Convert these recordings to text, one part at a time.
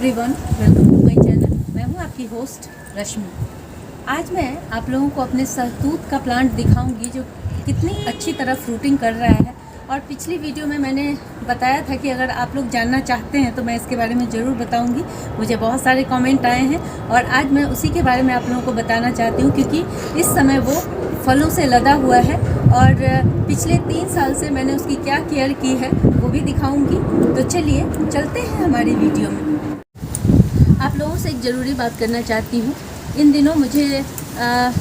Everyone, welcome to my channel. मैं हूं आपकी होस्ट रश्मि। आज मैं आप लोगों को अपने सहतूत का प्लांट दिखाऊंगी जो कितनी अच्छी तरह फ्रूटिंग कर रहा है। और पिछली वीडियो में मैंने बताया था कि अगर आप लोग जानना चाहते हैं तो मैं इसके बारे में ज़रूर बताऊंगी। मुझे बहुत सारे कमेंट आए हैं और आज मैं उसी के बारे में आप लोगों को बताना चाहती हूँ, क्योंकि इस समय वो फलों से लदा हुआ है और पिछले 3 साल से मैंने उसकी क्या केयर की है वो भी दिखाऊंगी। तो चलिए चलते हैं हमारी वीडियो में। आप लोगों से एक ज़रूरी बात करना चाहती हूँ। इन दिनों मुझे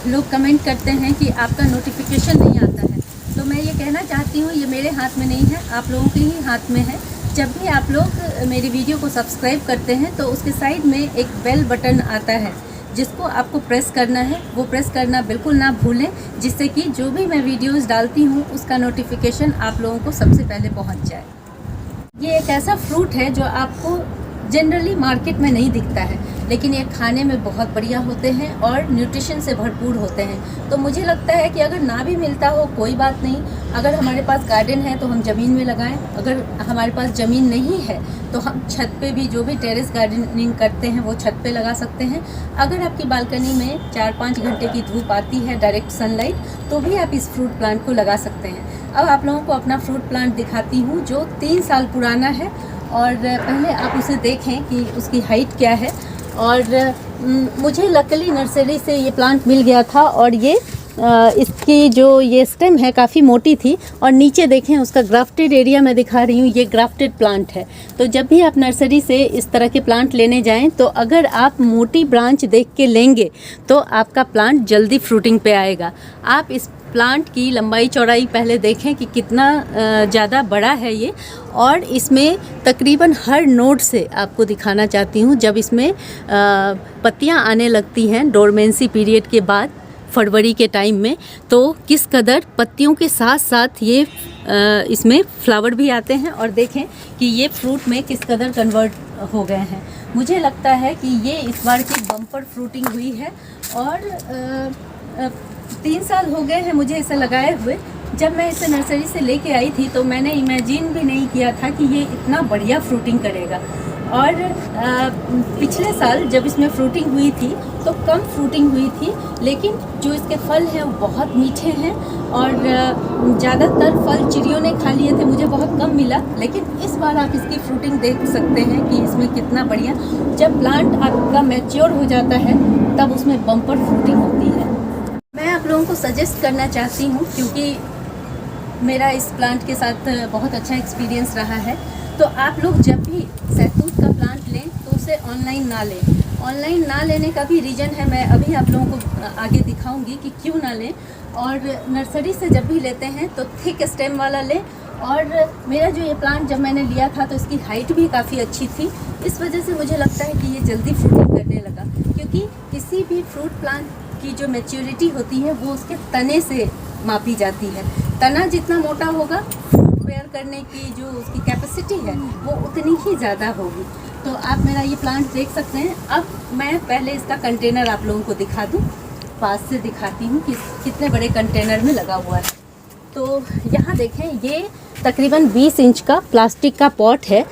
लोग कमेंट करते हैं कि आपका नोटिफिकेशन नहीं आता है, तो मैं ये कहना चाहती हूँ ये मेरे हाथ में नहीं है, आप लोगों के ही हाथ में है। जब भी आप लोग मेरी वीडियो को सब्सक्राइब करते हैं तो उसके साइड में एक बेल बटन आता है जिसको आपको प्रेस करना है। वो प्रेस करना बिल्कुल ना भूलें, जिससे कि जो भी मैं वीडियोस डालती हूँ उसका नोटिफिकेशन आप लोगों को सबसे पहले पहुँच जाए। ये एक ऐसा फ्रूट है जो आपको जनरली मार्केट में नहीं दिखता है, लेकिन ये खाने में बहुत बढ़िया होते हैं और न्यूट्रिशन से भरपूर होते हैं। तो मुझे लगता है कि अगर ना भी मिलता हो कोई बात नहीं, अगर हमारे पास गार्डन है तो हम ज़मीन में लगाएं। अगर हमारे पास ज़मीन नहीं है तो हम छत पे भी, जो भी टेरेस गार्डनिंग करते हैं वो छत पे लगा सकते हैं। अगर आपकी बालकनी में 4-5 घंटे की धूप आती है, डायरेक्ट सनलाइट, तो भी आप इस फ्रूट प्लांट को लगा सकते हैं। अब आप लोगों को अपना फ्रूट प्लांट दिखाती हूँ जो 3 साल पुराना है। और पहले आप उसे देखें कि उसकी हाइट क्या है। और मुझे लकीली नर्सरी से ये प्लांट मिल गया था और ये इसकी जो ये स्टेम है काफ़ी मोटी थी। और नीचे देखें उसका ग्राफ्टेड एरिया मैं दिखा रही हूँ, ये ग्राफ्टेड प्लांट है। तो जब भी आप नर्सरी से इस तरह के प्लांट लेने जाएं तो अगर आप मोटी ब्रांच देख के लेंगे तो आपका प्लांट जल्दी फ्रूटिंग पे आएगा। आप इस प्लांट की लंबाई चौड़ाई पहले देखें कि कितना ज़्यादा बड़ा है ये। और इसमें तकरीबन हर नोड से आपको दिखाना चाहती हूँ, जब इसमें पत्तियाँ आने लगती हैं डोरमेंसी पीरियड के बाद, फरवरी के टाइम में, तो किस कदर पत्तियों के साथ साथ ये इसमें फ्लावर भी आते हैं। और देखें कि ये फ्रूट में किस कदर कन्वर्ट हो गए हैं। मुझे लगता है कि ये इस बार की बम्पर फ्रूटिंग हुई है। और 3 साल हो गए हैं मुझे इसे लगाए हुए। जब मैं इसे नर्सरी से लेके आई थी तो मैंने इमेजिन भी नहीं किया था कि ये इतना बढ़िया फ्रूटिंग करेगा। और पिछले साल जब इसमें फ्रूटिंग हुई थी तो कम फ्रूटिंग हुई थी, लेकिन जो इसके फल हैं वो बहुत मीठे हैं। और ज़्यादातर फल चिड़ियों ने खा लिए थे, मुझे बहुत कम मिला। लेकिन इस बार आप इसकी फ्रूटिंग देख सकते हैं कि इसमें कितना बढ़िया, जब प्लांट आपका मैच्योर हो जाता है तब उसमें बम्पर फ्रूटिंग होती है। मैं आप लोगों को सजेस्ट करना चाहती हूँ, क्योंकि मेरा इस प्लांट के साथ बहुत अच्छा एक्सपीरियंस रहा है। तो आप लोग जब भी सहतूत का प्लांट लें तो उसे ऑनलाइन ना लें। ऑनलाइन ना लेने का भी रीज़न है, मैं अभी आप लोगों को आगे दिखाऊंगी कि क्यों ना लें। और नर्सरी से जब भी लेते हैं तो थिक स्टेम वाला लें। और मेरा जो ये प्लांट जब मैंने लिया था तो इसकी हाइट भी काफ़ी अच्छी थी, इस वजह से मुझे लगता है कि ये जल्दी फ्रूटिंग करने लगा। क्योंकि किसी भी फ्रूट प्लांट की जो मैच्योरिटी होती है वो उसके तने से मापी जाती है। तना जितना मोटा होगा, फ्रूट बेयर करने की जो उसकी कैपेसिटी है वो उतनी ही ज़्यादा होगी। तो आप मेरा ये प्लांट देख सकते हैं। अब मैं पहले इसका कंटेनर आप लोगों को दिखा दूँ, पास से दिखाती हूँ कि कितने बड़े कंटेनर में लगा हुआ है। तो यहाँ देखें, ये तकरीबन 20 इंच का प्लास्टिक का पॉट है,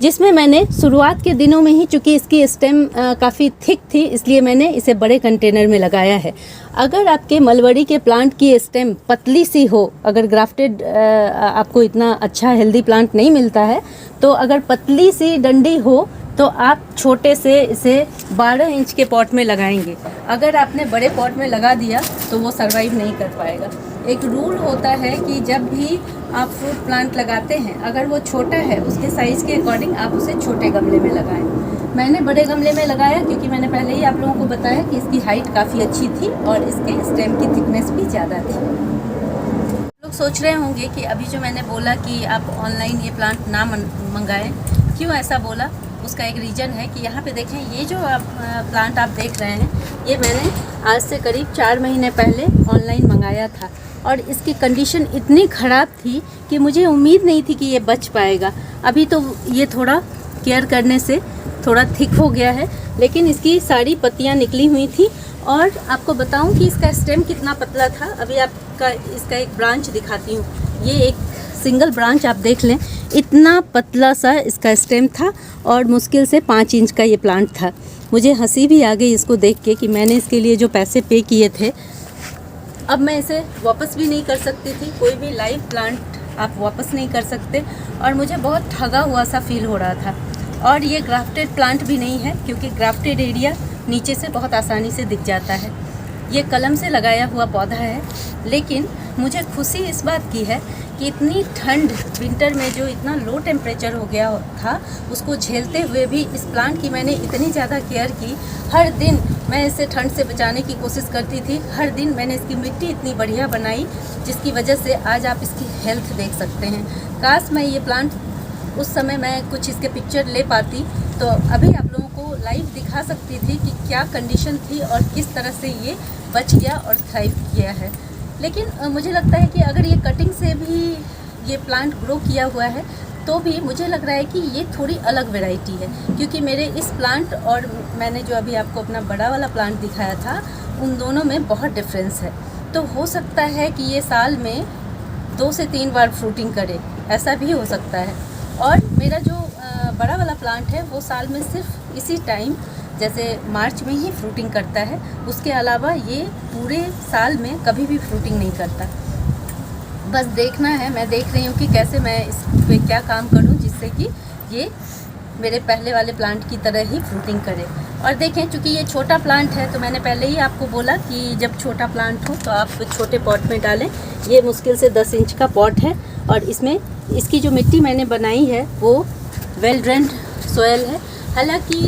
जिसमें मैंने शुरुआत के दिनों में ही, चूँकि इसकी स्टेम काफ़ी थिक थी, इसलिए मैंने इसे बड़े कंटेनर में लगाया है। अगर आपके मलबरी के प्लांट की स्टेम पतली सी हो, अगर ग्राफ्टेड आपको इतना अच्छा हेल्दी प्लांट नहीं मिलता है, तो अगर पतली सी डंडी हो तो आप छोटे से इसे 12 इंच के पॉट में लगाएंगे। अगर आपने बड़े पॉट में लगा दिया तो वो सर्वाइव नहीं कर पाएगा। एक रूल होता है कि जब भी आप फ्रूट प्लांट लगाते हैं, अगर वो छोटा है उसके साइज़ के अकॉर्डिंग आप उसे छोटे गमले में लगाएं। मैंने बड़े गमले में लगाया क्योंकि मैंने पहले ही आप लोगों को बताया कि इसकी हाइट काफ़ी अच्छी थी और इसके स्टेम की थिकनेस भी ज़्यादा थी। लोग सोच रहे होंगे कि अभी जो मैंने बोला कि आप ऑनलाइन ये प्लांट ना मंगाएं, क्यों ऐसा बोला? उसका एक रीज़न है कि यहाँ पे देखें, ये जो प्लांट आप देख रहे हैं ये मैंने आज से करीब 4 महीने पहले ऑनलाइन मंगाया था। और इसकी कंडीशन इतनी ख़राब थी कि मुझे उम्मीद नहीं थी कि ये बच पाएगा। अभी तो ये थोड़ा केयर करने से थोड़ा थिक हो गया है, लेकिन इसकी सारी पत्तियाँ निकली हुई थी। और आपको बताऊं कि इसका स्टेम कितना पतला था, अभी आपका इसका एक ब्रांच दिखाती हूँ। ये एक सिंगल ब्रांच आप देख लें, इतना पतला सा इसका स्टेम था और मुश्किल से 5 इंच का ये प्लांट था। मुझे हंसी भी आ गई इसको देख के कि मैंने इसके लिए जो पैसे पे किए थे, अब मैं इसे वापस भी नहीं कर सकती थी। कोई भी लाइव प्लांट आप वापस नहीं कर सकते और मुझे बहुत ठगा हुआ सा फील हो रहा था। और ये ग्राफ्टेड प्लांट भी नहीं है, क्योंकि ग्राफ्टेड एरिया नीचे से बहुत आसानी से दिख जाता है। ये कलम से लगाया हुआ पौधा है, लेकिन मुझे खुशी इस बात की है कि इतनी ठंड विंटर में जो इतना लो टेम्परेचर हो गया था, उसको झेलते हुए भी इस प्लांट की मैंने इतनी ज़्यादा केयर की। हर दिन मैं इसे ठंड से बचाने की कोशिश करती थी। हर दिन मैंने इसकी मिट्टी इतनी बढ़िया बनाई, जिसकी वजह से आज आप इसकी हेल्थ देख सकते हैं। काश मैं ये प्लांट उस समय मैं कुछ इसके पिक्चर ले पाती तो अभी आप लोगों को लाइव दिखा सकती थी कि क्या कंडीशन थी और किस तरह से ये बच गया और थ्राइव किया है। लेकिन मुझे लगता है कि अगर ये कटिंग से भी ये प्लांट ग्रो किया हुआ है तो भी मुझे लग रहा है कि ये थोड़ी अलग वैरायटी है, क्योंकि मेरे इस प्लांट और मैंने जो अभी आपको अपना बड़ा वाला प्लांट दिखाया था, उन दोनों में बहुत डिफरेंस है। तो हो सकता है कि ये साल में 2 से 3 बार फ्रूटिंग करे, ऐसा भी हो सकता है। और मेरा जो बड़ा वाला प्लांट है वो साल में सिर्फ इसी टाइम, जैसे मार्च में ही फ्रूटिंग करता है। उसके अलावा ये पूरे साल में कभी भी फ्रूटिंग नहीं करता। बस देखना है, मैं देख रही हूँ कि कैसे मैं इस पे क्या काम करूँ जिससे कि ये मेरे पहले वाले प्लांट की तरह ही फ्रूटिंग करे। और देखें, चूँकि ये छोटा प्लांट है तो मैंने पहले ही आपको बोला कि जब छोटा प्लांट हो तो आप छोटे पॉट में डालें। ये मुश्किल से 10 इंच का पॉट है और इसमें इसकी जो मिट्टी मैंने बनाई है वो वेल ड्रेन्ड सोयल है। हालांकि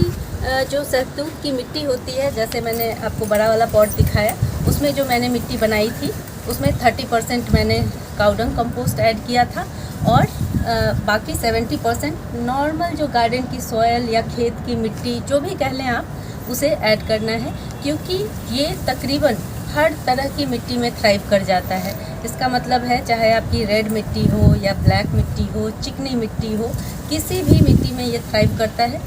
जो सहतूत की मिट्टी होती है, जैसे मैंने आपको बड़ा वाला पॉट दिखाया, उसमें जो मैंने मिट्टी बनाई थी उसमें 30% मैंने काउडंग कंपोस्ट ऐड किया था और बाकी 70% नॉर्मल जो गार्डन की सॉयल या खेत की मिट्टी जो भी कह लें आप, उसे ऐड करना है, क्योंकि ये तकरीबन हर तरह की मिट्टी में थ्राइव कर जाता है। इसका मतलब है चाहे आपकी रेड मिट्टी हो या ब्लैक मिट्टी हो, चिकनी मिट्टी हो, किसी भी मिट्टी में ये थ्राइव करता है।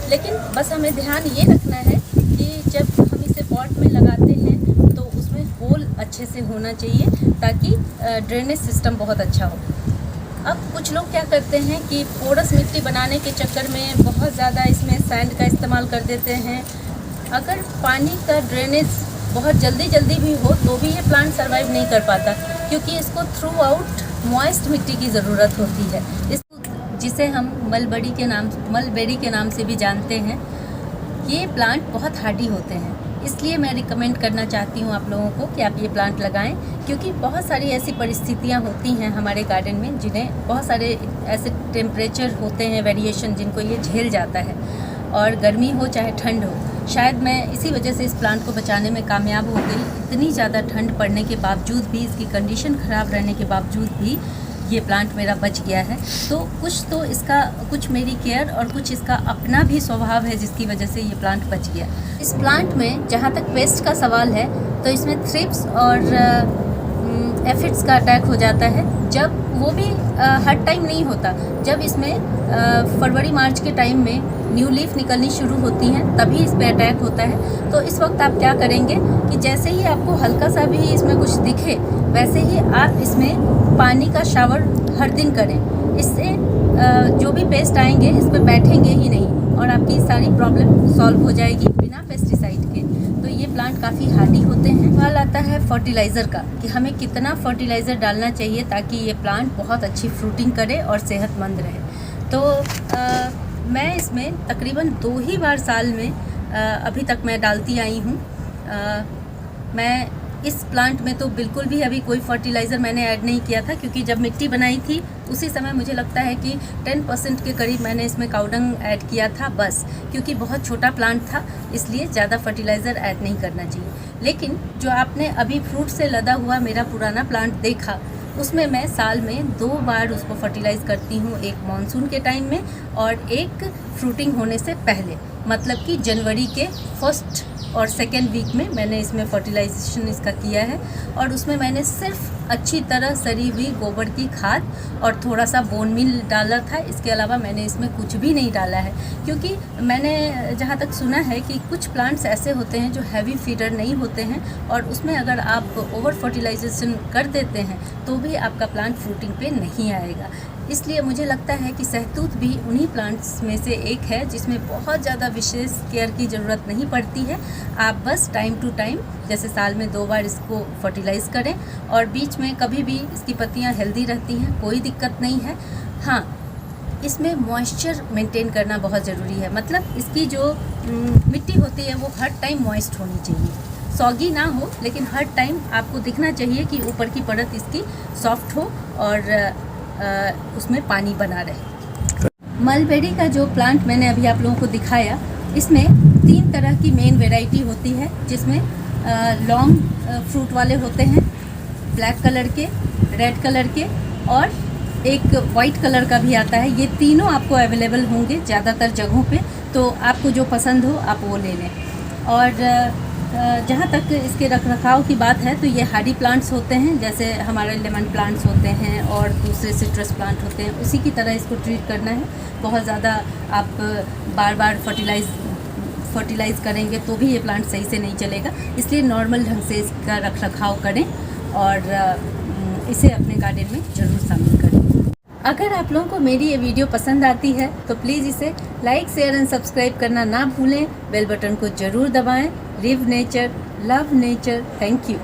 लेकिन बस हमें ध्यान ये रखना है कि जब हम इसे पॉट में लगाते हैं तो उसमें होल अच्छे से होना चाहिए ताकि ड्रेनेज सिस्टम बहुत अच्छा हो। अब कुछ लोग क्या करते हैं कि पोरस मिट्टी बनाने के चक्कर में बहुत ज़्यादा इसमें सैंड का इस्तेमाल कर देते हैं। अगर पानी का ड्रेनेज बहुत जल्दी भी हो तो भी ये प्लांट सर्वाइव नहीं कर पाता, क्योंकि इसको थ्रू आउट मॉइस्ट मिट्टी की ज़रूरत होती है। जिसे हम मलबेरी के नाम से भी जानते हैं। ये प्लांट बहुत हार्डी होते हैं, इसलिए मैं रिकमेंड करना चाहती हूँ आप लोगों को कि आप ये प्लांट लगाएं, क्योंकि बहुत सारी ऐसी परिस्थितियाँ होती हैं हमारे गार्डन में जिन्हें बहुत सारे ऐसे टेम्परेचर होते हैं वेरिएशन, जिनको ये झेल जाता है। और गर्मी हो चाहे ठंड हो, शायद मैं इसी वजह से इस प्लांट को बचाने में कामयाब हो गई। इतनी ज़्यादा ठंड पड़ने के बावजूद भी, इसकी कंडीशन ख़राब रहने के बावजूद भी ये प्लांट मेरा बच गया है। तो इसका कुछ मेरी केयर और कुछ इसका अपना भी स्वभाव है जिसकी वजह से ये प्लांट बच गया। इस प्लांट में जहाँ तक पेस्ट का सवाल है तो इसमें थ्रिप्स और एफिड्स का अटैक हो जाता है। जब वो भी हर टाइम नहीं होता, जब इसमें फरवरी मार्च के टाइम में न्यू लीफ निकलनी शुरू होती हैं तभी इस पे अटैक होता है। तो इस वक्त आप क्या करेंगे कि जैसे ही आपको हल्का सा भी इसमें कुछ दिखे, वैसे ही आप इसमें पानी का शावर हर दिन करें। इससे जो भी पेस्ट आएंगे इस पर बैठेंगे ही नहीं और आपकी सारी प्रॉब्लम सॉल्व हो जाएगी बिना पेस्टिसाइड के। तो ये प्लांट काफ़ी हार्डी होते हैं। सवाल आता है फर्टिलाइज़र का कि हमें कितना फर्टिलाइज़र डालना चाहिए ताकि ये प्लांट बहुत अच्छी फ्रूटिंग करे और सेहतमंद रहे। तो मैं इसमें तकरीबन 2 ही बार साल में अभी तक मैं डालती आई हूँ। मैं इस प्लांट में तो बिल्कुल भी अभी कोई फर्टिलाइज़र मैंने ऐड नहीं किया था, क्योंकि जब मिट्टी बनाई थी उसी समय मुझे लगता है कि 10% के करीब मैंने इसमें काउडंग ऐड किया था बस, क्योंकि बहुत छोटा प्लांट था, इसलिए ज़्यादा फर्टिलाइज़र ऐड नहीं करना चाहिए। लेकिन जो आपने अभी फ्रूट से लदा हुआ मेरा पुराना प्लांट देखा, उसमें मैं साल में 2 बार उसको फर्टिलाइज़ करती हूँ, एक मानसून के टाइम में और एक फ्रूटिंग होने से पहले, मतलब कि जनवरी के 1st और 2nd वीक में मैंने इसमें फर्टिलाइजेशन इसका किया है। और उसमें मैंने सिर्फ अच्छी तरह सड़ी हुई गोबर की खाद और थोड़ा सा बोन मील डाला था। इसके अलावा मैंने इसमें कुछ भी नहीं डाला है, क्योंकि मैंने जहाँ तक सुना है कि कुछ प्लांट्स ऐसे होते हैं जो हैवी फीडर नहीं होते हैं और उसमें अगर आप ओवर फर्टिलाइजेशन कर देते हैं तो भी आपका प्लांट फ्रूटिंग पे नहीं आएगा। इसलिए मुझे लगता है कि सहतूत भी उन्हीं प्लांट्स में से एक है जिसमें बहुत ज़्यादा विशेष केयर की ज़रूरत नहीं पड़ती है। आप बस टाइम टू टाइम, जैसे साल में 2 बार इसको फर्टिलाइज़ करें और बीच में कभी भी इसकी पत्तियां हेल्दी रहती हैं, कोई दिक्कत नहीं है। हाँ, इसमें मॉइस्चर मेंटेन करना बहुत ज़रूरी है। मतलब इसकी जो मिट्टी होती है वो हर टाइम मॉइस्ट होनी चाहिए, सॉगी ना हो, लेकिन हर टाइम आपको दिखना चाहिए कि ऊपर की परत इसकी सॉफ्ट हो और उसमें पानी बना रहे। मलबेरी का जो प्लांट मैंने अभी आप लोगों को दिखाया, इसमें 3 तरह की मेन वैरायटी होती है, जिसमें लॉन्ग फ्रूट वाले होते हैं, ब्लैक कलर के, रेड कलर के और एक वाइट कलर का भी आता है। ये तीनों आपको अवेलेबल होंगे ज़्यादातर जगहों पे, तो आपको जो पसंद हो आप वो ले लें। और जहाँ तक इसके रखरखाव की बात है तो ये हार्डी प्लांट्स होते हैं, जैसे हमारे लेमन प्लांट्स होते हैं और दूसरे सिट्रस प्लांट होते हैं, उसी की तरह इसको ट्रीट करना है। बहुत ज़्यादा आप बार बार फर्टिलाइज़ करेंगे तो भी ये प्लांट सही से नहीं चलेगा, इसलिए नॉर्मल ढंग से इसका रखरखाव करें और इसे अपने गार्डन में ज़रूर शामिल करें। अगर आप लोगों को मेरी ये वीडियो पसंद आती है तो प्लीज़ इसे लाइक, शेयर एंड सब्सक्राइब करना ना भूलें। बेल बटन को ज़रूर दबाएं। Live nature, love nature. Thank you.